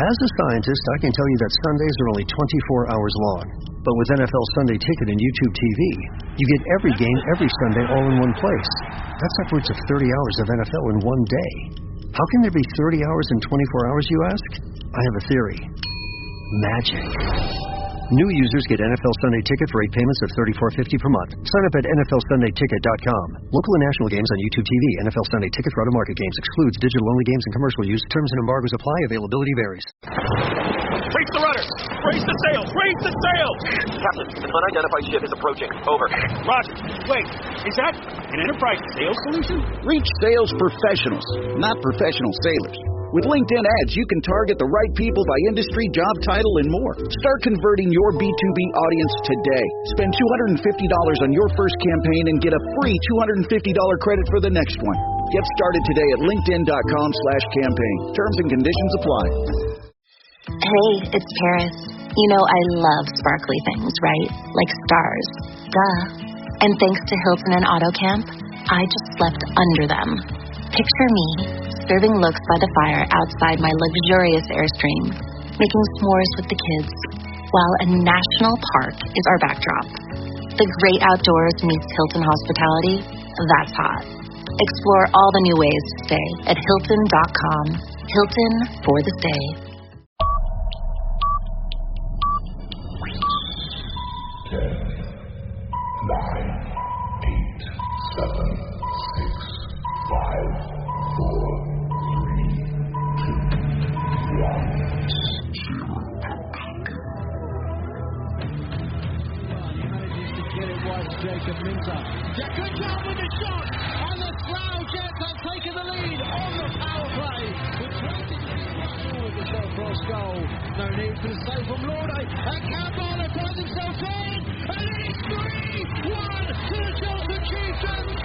As a scientist, I can tell you that Sundays are only 24 hours long. But with NFL Sunday Ticket and YouTube TV, you get every game every Sunday all in one place. That's upwards of 30 hours of NFL in one day. How can there be 30 hours in 24 hours, you ask? I have a theory. Magic. New users get NFL Sunday Ticket for 8 payments of $34.50 per month. Sign up at NFLSundayTicket.com. Local and national games on YouTube TV. NFL Sunday Ticket for out-of-market games excludes digital-only games and commercial use. Terms and embargoes apply. Availability varies. Brace the rudder! Brace the sails! Brace the sails! Captain, an unidentified ship is approaching. Over. Roger. Wait, is that an Enterprise sales solution? Reach sales professionals, not professional sailors. With LinkedIn ads, you can target the right people by industry, job title, and more. Start converting your B2B audience today. Spend $250 on your first campaign and get a free $250 credit for the next one. Get started today at linkedin.com/campaign. Terms and conditions apply. Hey, it's Paris. You know I love sparkly things, right? Like stars. Duh. And thanks to Hilton and AutoCamp, I just slept under them. Picture me, serving looks by the fire outside my luxurious Airstream, making s'mores with the kids, while a national park is our backdrop. The great outdoors meets Hilton hospitality, that's hot. Explore all the new ways to stay at Hilton.com. Hilton for the stay. 10, 9, 8, 7, 6, 5, 4, 3, 2, 1, 0. He manages to get it wide to Jacob Minter. Good job with the shot, and the Slough Jets have taken the lead on the power play. With 20 with the shot cross goal. No need for the save from Lorde. And Campbell finds himself in, and it's 3-1 to the Charlton Chieftains.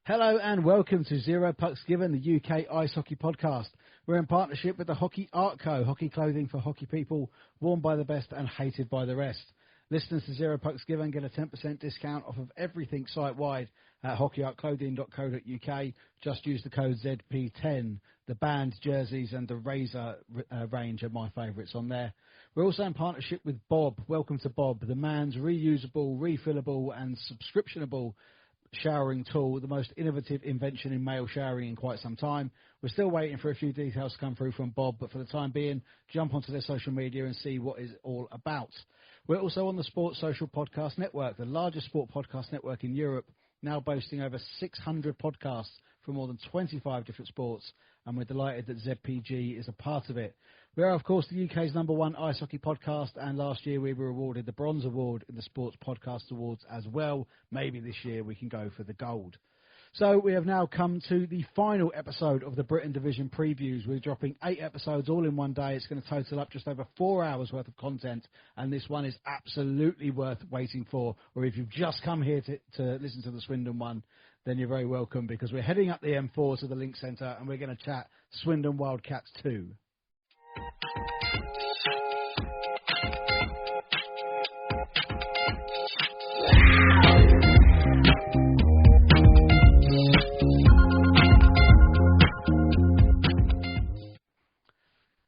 Hello and welcome to Zero Pucks Given, the UK Ice Hockey Podcast. We're in partnership with the Hockey Art Co, hockey clothing for hockey people, worn by the best and hated by the rest. Listeners to Zero Pucks Given get a 10% discount off of everything site-wide at hockeyartclothing.co.uk. Just use the code ZP10. The band, jerseys and the Razor range are my favourites on there. We're also in partnership with Bob. Welcome to Bob, the man's reusable, refillable and subscriptionable showering tool, the most innovative invention in male showering in quite some time. We're still waiting for a few details to come through from Bob, but for the time being, jump onto their social media and see what it's all about. We're also on the Sports Social Podcast Network, the largest sport podcast network in Europe, now boasting over 600 podcasts from more than 25 different sports, and we're delighted that ZPG is a part of it. We are, of course, the UK's #1 ice hockey podcast, and last year we were awarded the Bronze Award in the Sports Podcast Awards as well. Maybe this year we can go for the gold. So we have now come to the final episode of the Britton Division previews. We're dropping 8 episodes all in one day. It's going to total up just over 4 hours worth of content, and this one is absolutely worth waiting for. Or if you've just come here to listen to the Swindon one, then you're very welcome, because we're heading up the M4 to the Link Centre and we're going to chat Swindon Wildcats 2.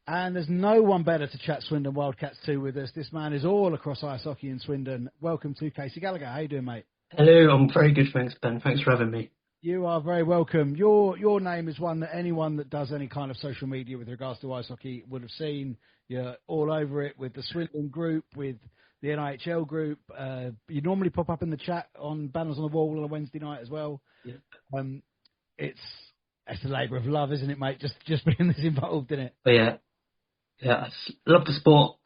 And there's no one better to chat Swindon Wildcats 2 with us. This man is all across ice hockey in Swindon. Welcome to Casey Gallagher. How you doing, mate? Hello, I'm very good, thanks, Ben. Thanks for having me. You are very welcome. Your name is one that anyone that does any kind of social media with regards to ice hockey would have seen. You're all over it with the Swindon group, with the NIHL group. You normally pop up in the chat on Banners on the Wall on a Wednesday night as well. Yeah. It's a labour of love, isn't it, mate? Just being this involved in it. But yeah, I love the sport,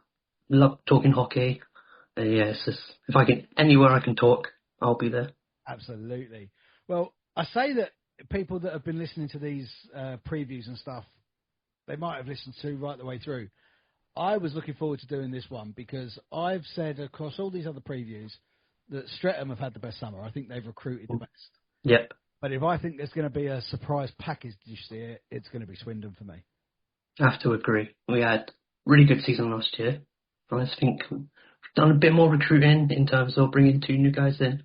love talking hockey. It's just, if I can, anywhere I can talk, I'll be there. Absolutely. Well, I say that people that have been listening to these previews and stuff, they might have listened to right the way through. I was looking forward to doing this one because I've said across all these other previews that Streatham have had the best summer. I think they've recruited the best. Yep. But if I think there's going to be a surprise package this year, it's going to be Swindon for me. I have to agree. We had a really good season last year. I think we've done a bit more recruiting in terms of bringing 2 new guys in.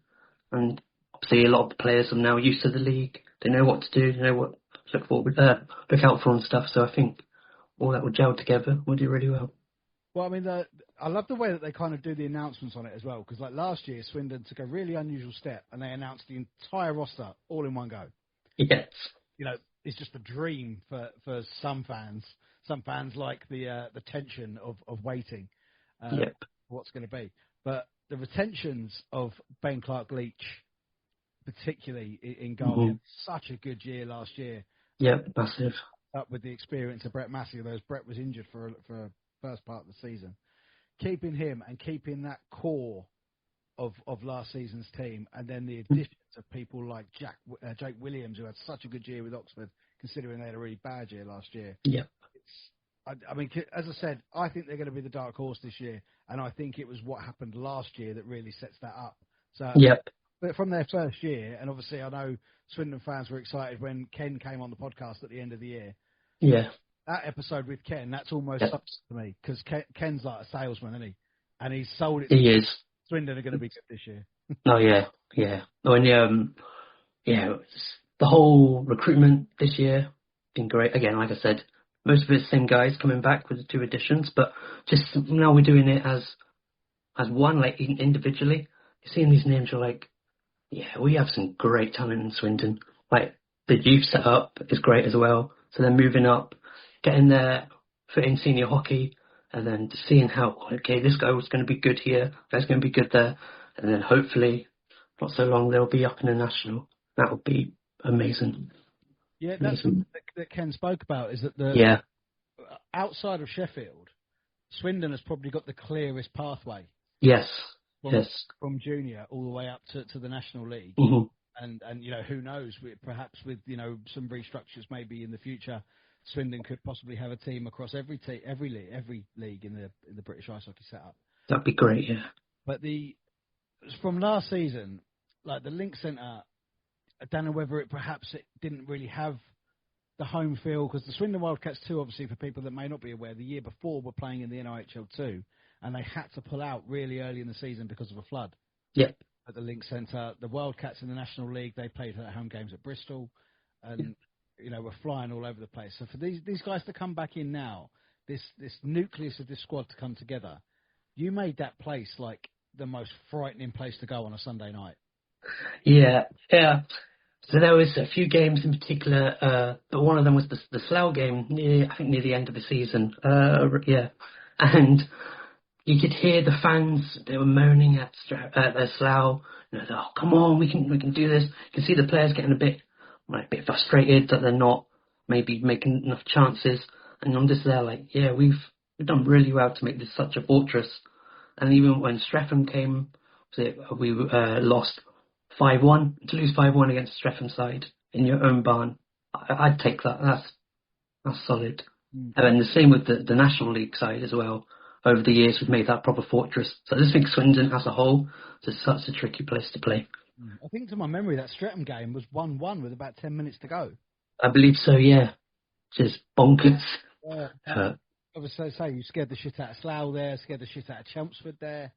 And obviously a lot of the players are now used to the league. They know what to do. They know what to look out for and stuff. So I think all that will gel together. Will do really well. Well, I mean, I love the way that they kind of do the announcements on it as well. Because like last year, Swindon took a really unusual step and they announced the entire roster all in one go. Yes. It's just a dream for some fans. Some fans like the tension of waiting for what's going to be. But the retentions of Ben Clark-Leach, particularly in goal, such a good year last year. Yep, massive. Up with the experience of Brett Massey, although Brett was injured for first part of the season. Keeping him and keeping that core of last season's team, and then the additions of people like Jake Williams, who had such a good year with Oxford, considering they had a really bad year last year. Yeah. I mean, as I said, I think they're going to be the dark horse this year, and I think it was what happened last year that really sets that up. So, but from their first year, and obviously I know Swindon fans were excited when Ken came on the podcast at the end of the year. Yeah. That episode with Ken, that's almost up to me, because Ken's like a salesman, isn't he? And he's sold it. He is. Swindon are going to be good this year. Oh, yeah. Oh, and the whole recruitment this year been great. Again, like I said, most of it's the same guys coming back with the 2 additions, but just now we're doing it as one, like individually. You're seeing these names, you're like, yeah, we have some great talent in Swindon. Like, the youth setup is great as well. So they're moving up, getting their foot in senior hockey, and then seeing how, okay, this guy was going to be good here, guy's going to be good there, and then hopefully, not so long, they'll be up in the national. That would be amazing. Yeah, that's something that Ken spoke about, is that outside of Sheffield, Swindon has probably got the clearest pathway. Yes. From junior all the way up to the National League. Mm-hmm. And who knows, perhaps with some restructures maybe in the future, Swindon could possibly have a team across every league in the British ice hockey setup. That'd be great, yeah. But from last season, like the Link Centre, I don't know whether it didn't really have the home feel, because the Swindon Wildcats too, obviously for people that may not be aware, the year before were playing in the NIHL 2, and they had to pull out really early in the season because of a flood. Yep. At the Link Centre, the Wildcats in the National League, they played at home games at Bristol, and were flying all over the place. So for these guys to come back in now, this nucleus of this squad to come together, you made that place like the most frightening place to go on a Sunday night. Yeah. So there was a few games in particular, but one of them was the Slough game, near the end of the season. And you could hear the fans, they were moaning at Slough, oh, come on, we can do this. You can see the players getting a bit frustrated that they're not maybe making enough chances. And I'm just there like, yeah, we've done really well to make this such a fortress. And even when Streatham came, we lost 5-1. To lose 5-1 against Streatham side in your own barn, I'd take that. That's solid. And then the same with the National League side as well. Over the years, we've made that proper fortress. So I just think Swindon as a whole is such a tricky place to play. I think to my memory, that Streatham game was 1-1 with about 10 minutes to go. I believe so, yeah. Just bonkers. Obviously, you scared the shit out of Slough there, scared the shit out of Chelmsford there,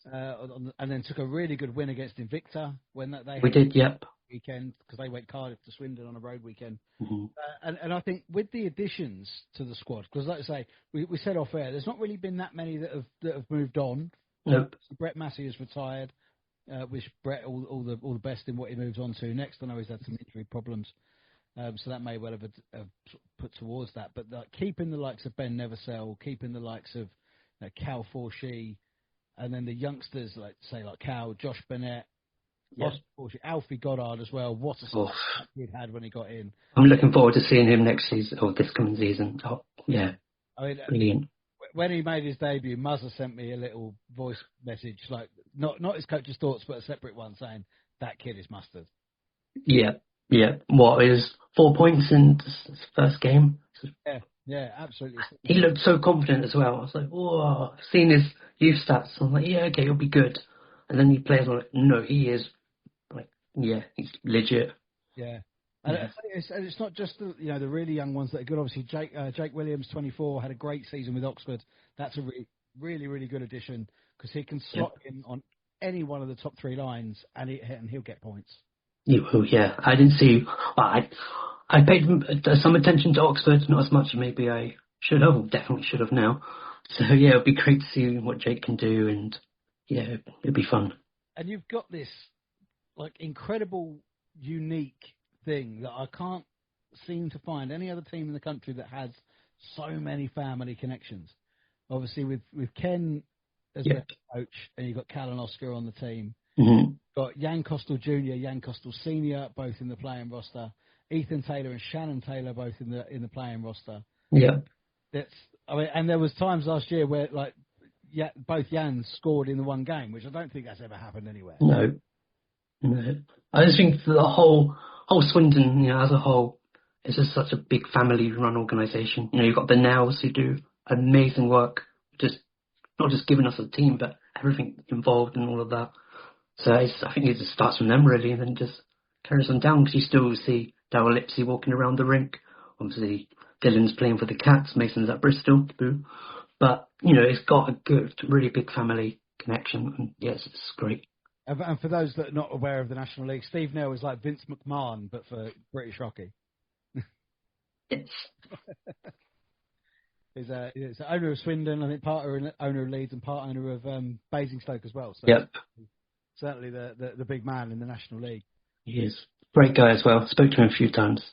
and then took a really good win against Invicta when we did, yep. Weekend, because they went Cardiff to Swindon on a road weekend. Mm-hmm. And I think with the additions to the squad, because like I say, we said off air, there's not really been that many that have moved on. Nope. Brett Massey has retired. Wish Brett all the best in what he moves on to next. I know he's had some injury problems, so that may well have put towards that. But keeping the likes of Ben Neversell, keeping the likes of Cal Forshee, and then the youngsters like Cal, Josh Burnett, Alfie Goddard as well. What a start he had when he got in. I'm looking forward to seeing him next season or this coming season. Oh, yeah, I mean, brilliant. When he made his debut, Muzza sent me a little voice message, like not his coach's thoughts, but a separate one, saying that kid is mustard. Yeah. What is 4 points in his first game? Yeah, absolutely. He looked so confident as well. I was like, whoa, I've seen his youth stats. I'm like, yeah, okay, he'll be good. And then he plays on like, no, he is. Like, yeah, he's legit. Yeah. And it's not just the really young ones that are good. Obviously, Jake Williams, 24, had a great season with Oxford. That's a really, really good addition because he can slot in on any one of the top 3 lines, and he'll get points. You will, yeah. I didn't see. Well, I paid some attention to Oxford, not as much as maybe I should have, or definitely should have now. So yeah, it'll be great to see what Jake can do, and yeah, it'll be fun. And you've got this like incredible, unique thing that I can't seem to find any other team in the country that has so many family connections. Obviously, with Ken as the coach, and you've got Cal and Oscar on the team. Mm-hmm. Got Jan Costal Jr., Jan Costal Senior, both in the playing roster. Ethan Taylor and Shannon Taylor, both in the playing roster. Yeah. And there was times last year where both Jans scored in the one game, which I don't think that's ever happened anywhere. No. I just think the whole Swindon, as a whole, is just such a big family-run organisation. You've got the Nows who do amazing work, just not just giving us a team, but everything involved and all of that. So I think it just starts from them really, and then just carries on down, because you still see Darryl Lipsey walking around the rink. Obviously, Dylan's playing for the Cats, Mason's at Bristol, boo. But, it's got a good, really big family connection, and yes, it's great. And for those that are not aware of the National League, Steve Nell is like Vince McMahon, but for British hockey. Yes. He's the owner of Swindon, I think part owner of Leeds and part owner of Basingstoke as well. So yep. Certainly the big man in the National League. He is. Great guy as well. Spoke to him a few times.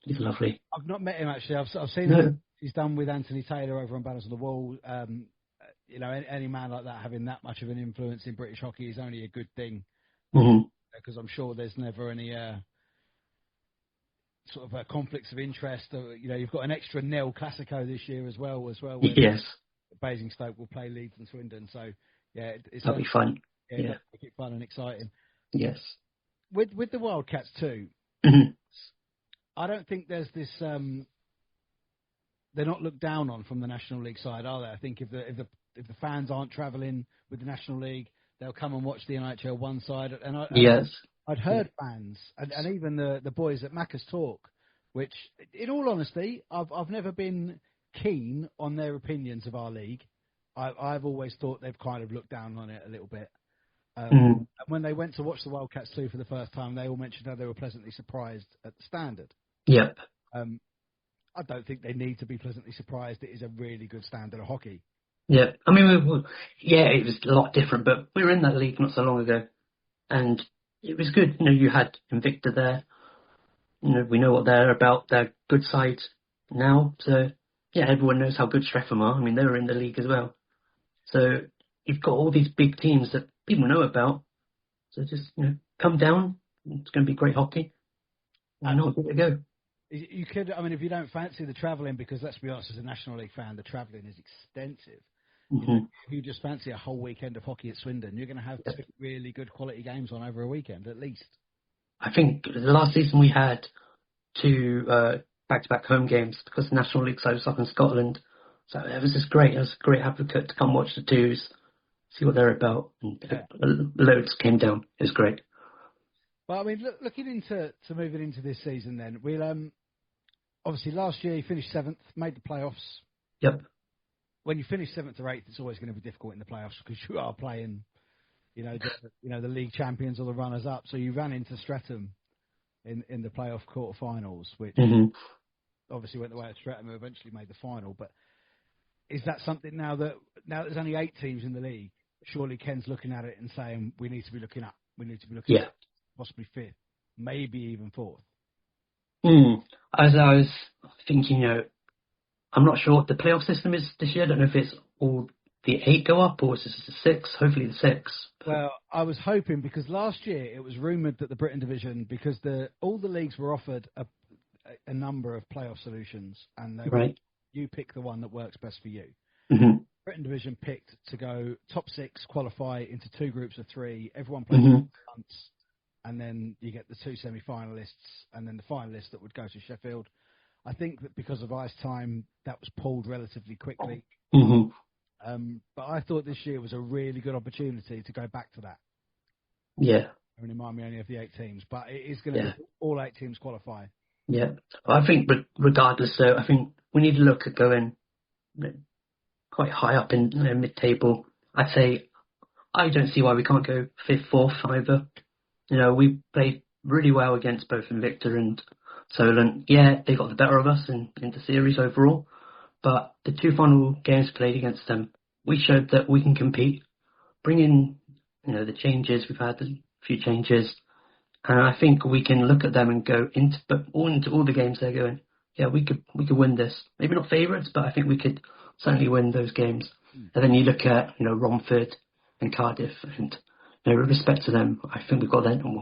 He's lovely. I've not met him actually. I've seen him. He's done with Anthony Taylor over on Banners on the Wall. Any man like that having that much of an influence in British hockey is only a good thing. Because I'm sure there's never any sort of conflicts of interest. You've got an extra Nell Classico this year as well. Yes. Basingstoke will play Leeds and Swindon. So yeah, that'll be fun. Yeah, make it fun and exciting. Yes. With the Wildcats too, I don't think there's this. They're not looked down on from the National League side, are they? I think if the fans aren't travelling with the National League, they'll come and watch the NHL one side. And I'd heard fans and even the boys at Macca's talk, which, in all honesty, I've never been keen on their opinions of our league. I've always thought they've kind of looked down on it a little bit. When they went to watch the Wildcats 2 for the first time, they all mentioned how they were pleasantly surprised at the standard. Yep. I don't think they need to be pleasantly surprised. It is a really good standard of hockey. Yeah, I mean, it was a lot different, but we were in that league not so long ago, and it was good. You had Invicta there. We know what they're about. They're good sides now. So, yeah, everyone knows how good Streatham are. I mean, they were in the league as well. So you've got all these big teams that people know about. So just, come down. It's going to be great hocky. I know where to go. You could, if you don't fancy the travelling, because let's be honest, as a National League fan, the travelling is extensive. If you just fancy a whole weekend of hockey at Swindon, you're going to have 2 really good quality games on over a weekend, at least. I think the last season we had 2 back-to-back home games because the National League side was up in Scotland. So it was just great. It was a great advocate to come watch the 2s, see what they're about. And loads came down. It was great. Well, looking into moving into this season then, we'll obviously last year you finished 7th, made the playoffs. Yep. When you finish 7th or 8th, it's always going to be difficult in the playoffs because you are playing, the league champions or the runners-up. So you ran into Streatham in the playoff quarterfinals, which obviously went the way of Streatham, who eventually made the final. But is that something now that there's only 8 teams in the league, surely Ken's looking at it and saying we need to be looking up, we need to be looking at possibly 5th, maybe even 4th? As I was thinking, I'm not sure what the playoff system is this year. I don't know if it's all the 8 go up or it's just the 6. Hopefully the 6. Well, I was hoping, because last year it was rumoured that the Britton Division, because all the leagues were offered a number of playoff solutions, and you pick the one that works best for you. Britton Division picked to go top 6, qualify into 2 groups of 3. Everyone plays months, and then you get the 2 semi-finalists, and then the finalists that would go to Sheffield. I think that because of ice time, that was pulled relatively quickly. But I thought this year was a really good opportunity to go back to that. Yeah. I mean, Miami only have the 8 teams, but it is going to be all 8 teams qualify. Yeah. I think regardless, so I think we need to look at going quite high up in mid-table. I'd say I don't see why we can't go 5th, 4th either. We played really well against both Invicta and Solent. Yeah, they got the better of us in the series overall, but the 2 final games played against them, we showed that we can compete. Bring in, the changes. We've had a few changes, and I think we can look at them and go into all the games they're going. Yeah, we could win this. Maybe not favourites, but I think we could certainly win those games. And then you look at Romford and Cardiff, and with respect to them, I think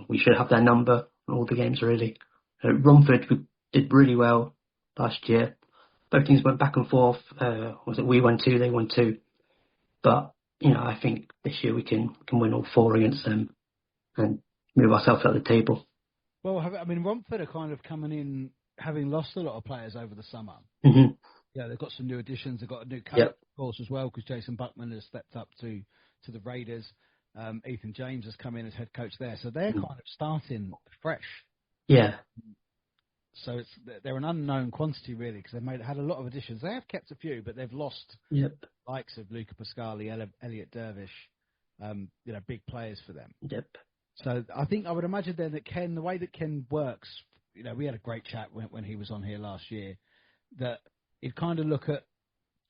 we should have their number in all the games really. Romford we did really well last year. Both teams went back and forth. We won 2, they won 2. But I think this year we can win all 4 against them and move ourselves up the table. Well, Romford are kind of coming in having lost a lot of players over the summer. Mm-hmm. Yeah, they've got some new additions. They've got a new coach, of course, as well, because Jason Buckman has stepped up to the Raiders. Ethan James has come in as head coach there. So they're kind of starting fresh. Yeah. So they're an unknown quantity, really, because they've had a lot of additions. They have kept a few, but they've lost likes of Luca Pascali, Elliot Dervish, big players for them. Yep. So I would imagine then that Ken, the way that Ken works, we had a great chat when he was on here last year, that he'd kind of look at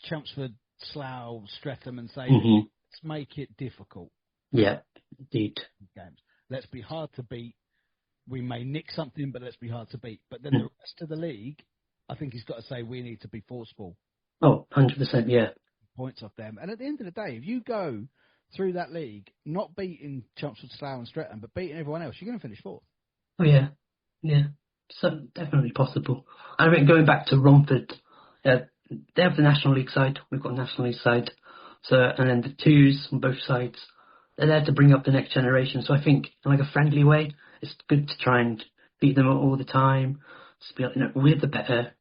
Chelmsford, Slough, Streatham and say, let's make it difficult. Yeah, indeed. Games. Let's be hard to beat. We may nick something, but let's be hard to beat. But then the rest of the league, I think he's got to say we need to be forceful. Oh, 100%, yeah. Points off them. And at the end of the day, if you go through that league, not beating Chelmsford, Slough and Streatham, but beating everyone else, you're going to finish 4th. Oh, yeah. Yeah. So definitely possible. I mean, going back to Romford, they have the National League side. We've got a National League side. So, and then the 2s on both sides, they're there to bring up the next generation. So I think in like a friendly way, it's good to try and beat them all the time. Just be like, we're the better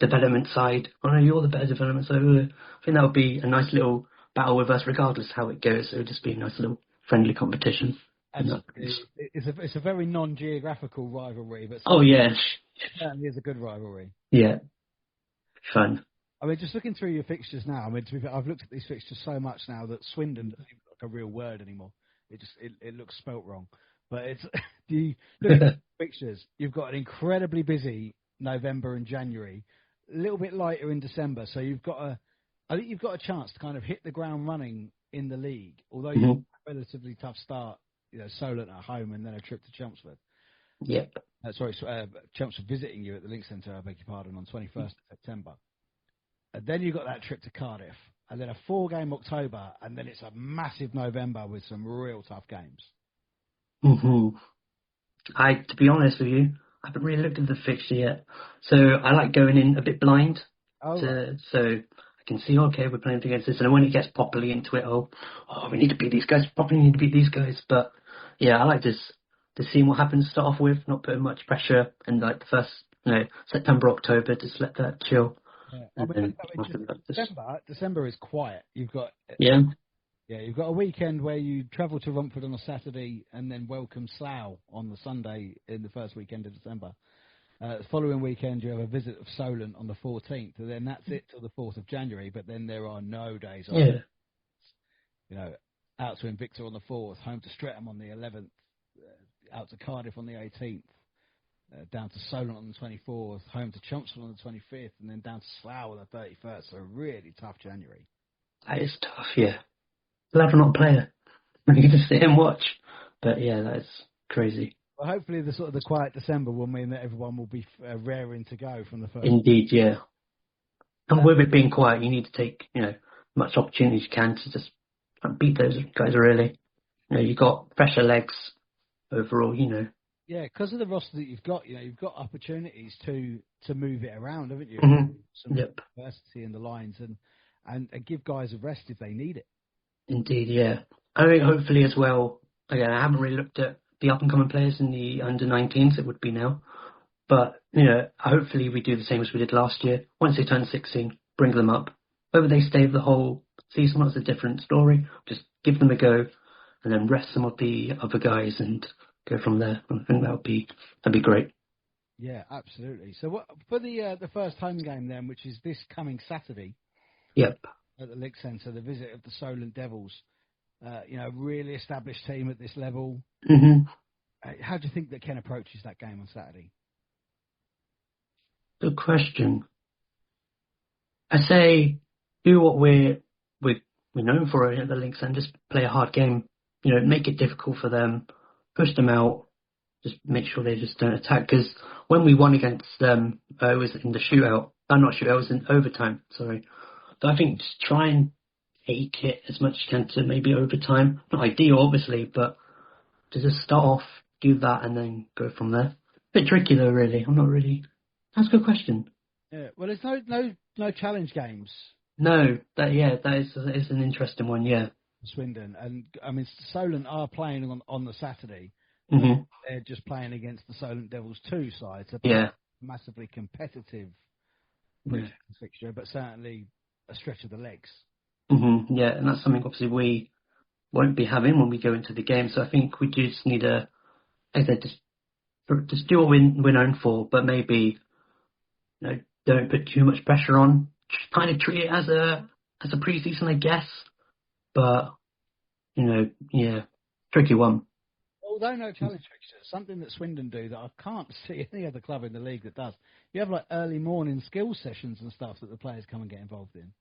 development side. Oh no, you're the better development side. I think that would be a nice little battle with us, regardless how it goes. It would just be a nice little friendly competition. It's a very non-geographical rivalry, but yeah, it certainly is a good rivalry. Yeah, fun. I mean, just looking through your fixtures now. I mean, to be fair, I've looked at these fixtures so much now that Swindon doesn't even look like a real word anymore. It looks spelt wrong. But it's the fixtures. You've got an incredibly busy November and January, a little bit lighter in December. So I think you've got a chance to kind of hit the ground running in the league. Although you've got a relatively tough start, Solent at home and then a trip to Chelmsford. Yep. Chelmsford visiting you at the Link Centre, I beg your pardon, on 21st of September. And then you've got that trip to Cardiff, and then a 4-game October, and then it's a massive November with some real tough games. To be honest with you, I haven't really looked at the fixture yet. So I like going in a bit blind. So I can see, okay, we're playing against this. And when it gets properly into it, we need to beat these guys. Probably need to beat these guys. But yeah, I like to see what happens to start off with, not putting much pressure. And like the first, September, October, just let that chill. Yeah. December is quiet. You've got you've got a weekend where you travel to Romford on a Saturday and then welcome Slough on the Sunday in the first weekend of December. The following weekend you have a visit of Solent on the 14th, and then that's it till the 4th of January. But then there are no days off. Out to Invicta on the 4th, home to Streatham on the 11th, out to Cardiff on the 18th. Down to Solent on the 24th, home to Chelmsford on the 25th, and then down to Slough on the 31st. So a really tough January. That is tough, yeah. Glad I'm not a player. I can just sit and watch. But yeah, that is crazy. Well, hopefully the quiet December will mean that everyone will be raring to go from the first. Indeed, yeah. And with it being quiet, you need to take much opportunity as you can to just beat those guys. Really, you've got fresher legs overall. Yeah, because of the roster that you've got, you've got opportunities to move it around, haven't you? Some diversity in the lines and give guys a rest if they need it. Indeed, yeah. I think hopefully as well, again, I haven't really looked at the up-and-coming players in the under-19s, it would be now. But, hopefully we do the same as we did last year. Once they turn 16, bring them up. Whether they stay the whole season, that's a different story. Just give them a go and then rest some of the other guys and go from there. I think that'd be great. Yeah, absolutely. So what for the first home game then, which is this coming Saturday? Yep. At the Link Centre, the visit of the Solent Devils. really established team at this level. Mm-hmm. How do you think that Ken approaches that game on Saturday? Good question. I say do what we're known for at the Lynx and just play a hard game. Make it difficult for them, push them out, just make sure they just don't attack. Because when we won against them, it was in the shootout. Not shootout, it was in overtime. Sorry. So I think just try and take it as much as you can to maybe overtime. Not ideal, obviously, but to just start off, do that, and then go from there. Bit tricky though, really. That's a good question. Yeah. Well, there's no challenge games. No, that is an interesting one. Yeah. Swindon, and I mean Solent are playing on the Saturday. Mm-hmm. They're just playing against the Solent Devils 2 side. So massively competitive fixture, but certainly a stretch of the legs. Mm-hmm. Yeah, and that's something obviously we won't be having when we go into the game. So I think we just need to, as I said, just do what we're known for, but maybe don't put too much pressure on. Just kind of treat it as a pre-season, I guess. But tricky one. Although no challenge fixtures, something that Swindon do that I can't see any other club in the league that does. You have like early morning skills sessions and stuff that the players come and get involved in.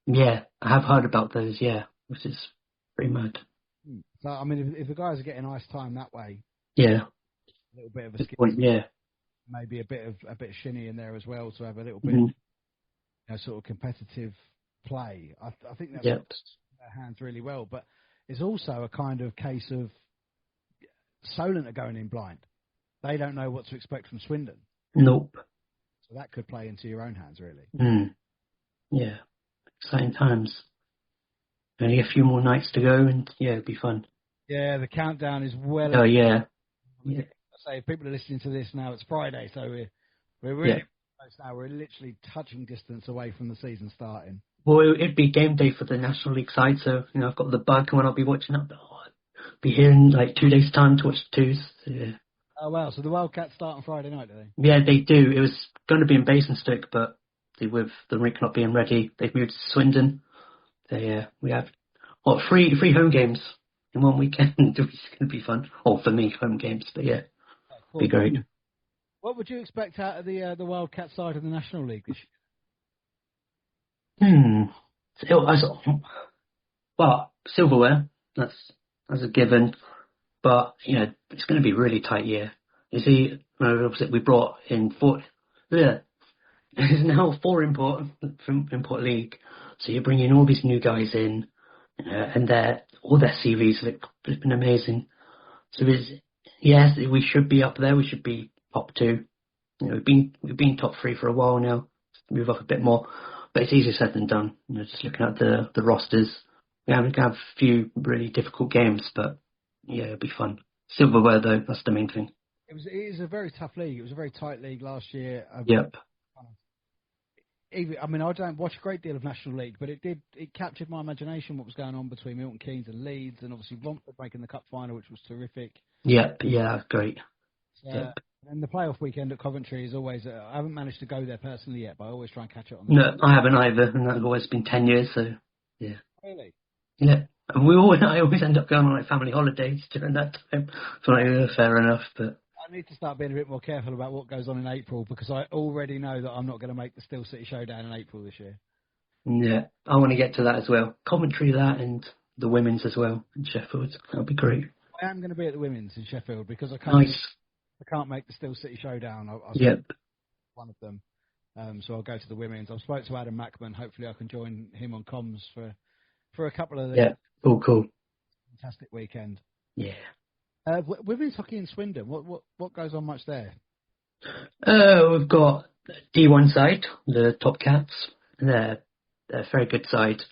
Yeah, I have heard about those. Yeah, which is pretty mad. So I mean, if the guys are getting ice time that way, yeah, a little bit of a skill, maybe a bit of shinny in there as well to have a little bit, sort of competitive play. I think that's their hands really well, but it's also a kind of case of Solent are going in blind. They don't know what to expect from Swindon. Nope. So that could play into your own hands, really. Yeah. Exciting times. Only a few more nights to go, and it'll be fun. Yeah, the countdown is well. Oh, yeah. I say, if people are listening to this now, it's Friday, so we're really close now. We're literally touching distance away from the season starting. Well, it'd be game day for the National League side, so I've got the bug when I'll be watching that. I'll be here in like 2 days' time to watch the twos. So, yeah. Oh wow! So the Wildcats start on Friday night, do they? Yeah, they do. It was going to be in Basingstoke, but with the rink not being ready, they've moved to Swindon. So we have three home games in one weekend, which is going to be fun. Or for me, home games, but cool. Be great. What would you expect out of the Wildcat side of the National League this year? Well, silverware. That's a given. But it's going to be a really tight year. You see, we brought in four. There's now 4 import league. So you're bringing all these new guys in, and all their CVs have been amazing. So we should be up there. We should be top 2. We've been top 3 for a while now. Move up a bit more, but it's easier said than done. Just looking at the rosters, we have a few really difficult games, but it'll be fun. Silverware though, that's the main thing. It is a very tough league. It was a very tight league last year. Yep. I mean, I don't watch a great deal of National League, but it captured my imagination what was going on between Milton Keynes and Leeds, and obviously Romford making the cup final, which was terrific. Yep, yeah, great. And the playoff weekend at Coventry is always. I haven't managed to go there personally yet, but I always try and catch it on. No, I haven't either, and that's always been 10 years. So yeah. Really? Yeah, and I always end up going on like family holidays during that time. So fair enough, but. I need to start being a bit more careful about what goes on in April because I already know that I'm not going to make the Steel City Showdown in April this year. Yeah, I want to get to that as well. Coventry, that, and the women's as well in Sheffield. That'll be great. I am going to be at the women's in Sheffield because I can't make the Steel City Showdown. Yep. One of them. So I'll go to the women's. I've spoke to Adam Mackman. Hopefully I can join him on comms for a couple of the. Yeah, all cool. Fantastic weekend. Yeah. Women's hockey in Swindon, what goes on much there? We've got D1 side, the Top Cats. They're a very good side.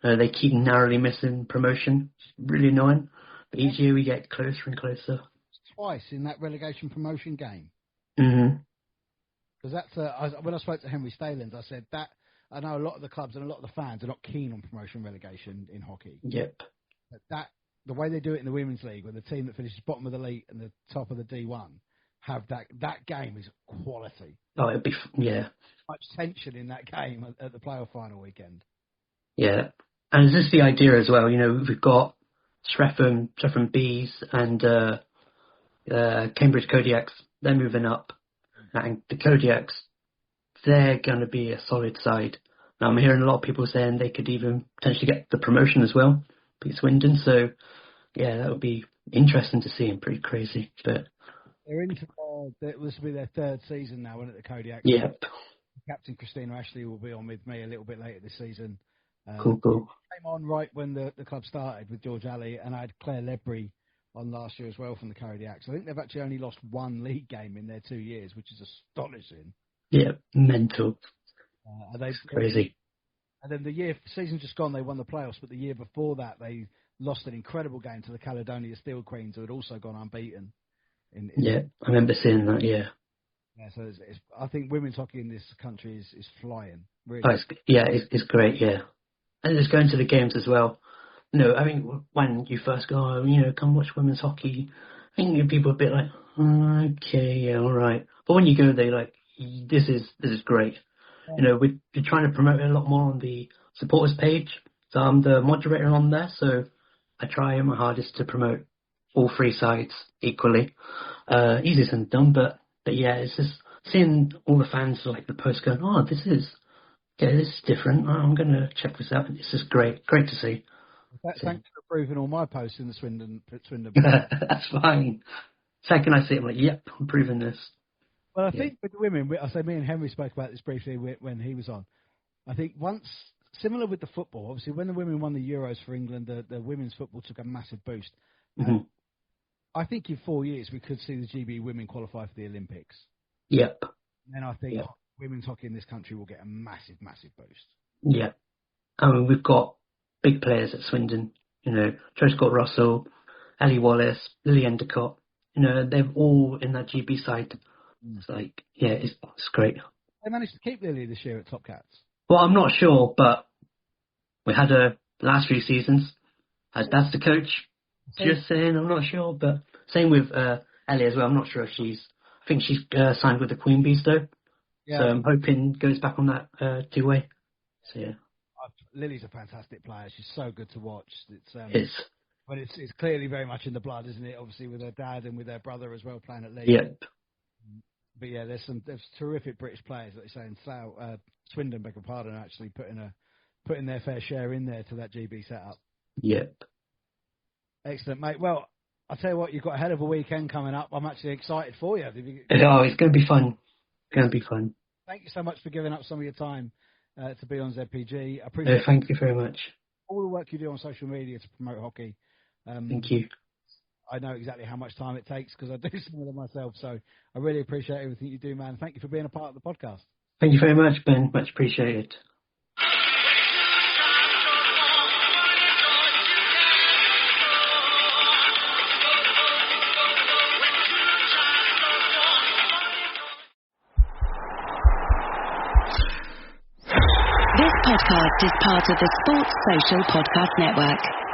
They keep narrowly missing promotion. It's really annoying. But each year we get closer and closer. Twice in that relegation promotion game. Mm-hmm. Because when I spoke to Henry Stalins, I said that I know a lot of the clubs and a lot of the fans are not keen on promotion relegation in hockey. Yep. But the way they do it in the Women's League, where the team that finishes bottom of the league and the top of the D1 have that game is quality. Oh, it'd be, Much tension in that game at the playoff final weekend. Yeah. And it's just the idea as well, we've got Streatham Bees and Cambridge Kodiaks, they're moving up. And the Kodiaks, they're going to be a solid side. Now, I'm hearing a lot of people saying they could even potentially get the promotion as well, beat Swindon. So, yeah, that would be interesting to see and pretty crazy. But they're into this will be their third season now, isn't it, the Kodiaks? Yep. Captain Christina Ashley will be on with me a little bit later this season. Cool. Came on right when the club started with George Alley, and I had Claire Ledbury on last year as well from the Kodiaks. I think they've actually only lost one league game in their 2 years, which is astonishing. Yeah, mental. It's crazy. And then the season just gone, they won the playoffs, but the year before that, they lost an incredible game to the Caledonia Steel Queens, who had also gone unbeaten. I remember seeing that, yeah. Yeah, so I think women's hockey in this country is flying. Really. Oh, it's great, yeah. And just going to the games as well. No, I mean, when you first go, come watch women's hockey, I think people are a bit like, okay, yeah, all right. But when you go there, like, this is great. Yeah. We're trying to promote it a lot more on the supporters page. So I'm the moderator on there, so I try my hardest to promote all three sides equally. Easier said than done, but yeah, it's just seeing all the fans like the post going, oh, this is different. I'm going to check this out. It's just great to see. Thanks for approving all my posts in the Swindon. That's fine. Second I see it, I'm like, yep, I'm approving this. Well, I think with the women, I say me and Henry spoke about this briefly when he was on. I think once, similar with the football, obviously when the women won the Euros for England, the women's football took a massive boost. Mm-hmm. I think in 4 years we could see the GB women qualify for the Olympics. Yep. And I think women's hockey in this country will get a massive, massive boost. Yeah. I mean, we've got big players at Swindon. Joe Scott Russell, Ellie Wallace, Lily Endicott. They're all in that GB side. It's like, yeah, it's great. They managed to keep Lily this year at Top Cats. Well, I'm not sure, but we had her last few seasons. That's the coach. Just saying, I'm not sure, but same with Ellie as well. I'm not sure if I think she's signed with the Queen Bees though. Yeah. So I'm hoping goes back on that two-way. So yeah. Lily's a fantastic player. She's so good to watch. But it's clearly very much in the blood, isn't it? Obviously with her dad and with her brother as well playing at Leeds. Yep. But yeah, there's terrific British players, like you're saying. Swindon, beg your pardon, actually putting their fair share in there to that GB setup. Yep. Excellent, mate. Well, I'll tell you what, you've got a hell of a weekend coming up. I'm actually excited for you. Oh, it's going to be fun. Thank you so much for giving up some of your time to be on ZPG. I appreciate it. Thank you very much. All the work you do on social media to promote hockey. Thank you. I know exactly how much time it takes because I do some of them myself. So I really appreciate everything you do, man. Thank you for being a part of the podcast. Thank you very much, Ben. Much appreciated. This podcast is part of the Sports Social Podcast Network.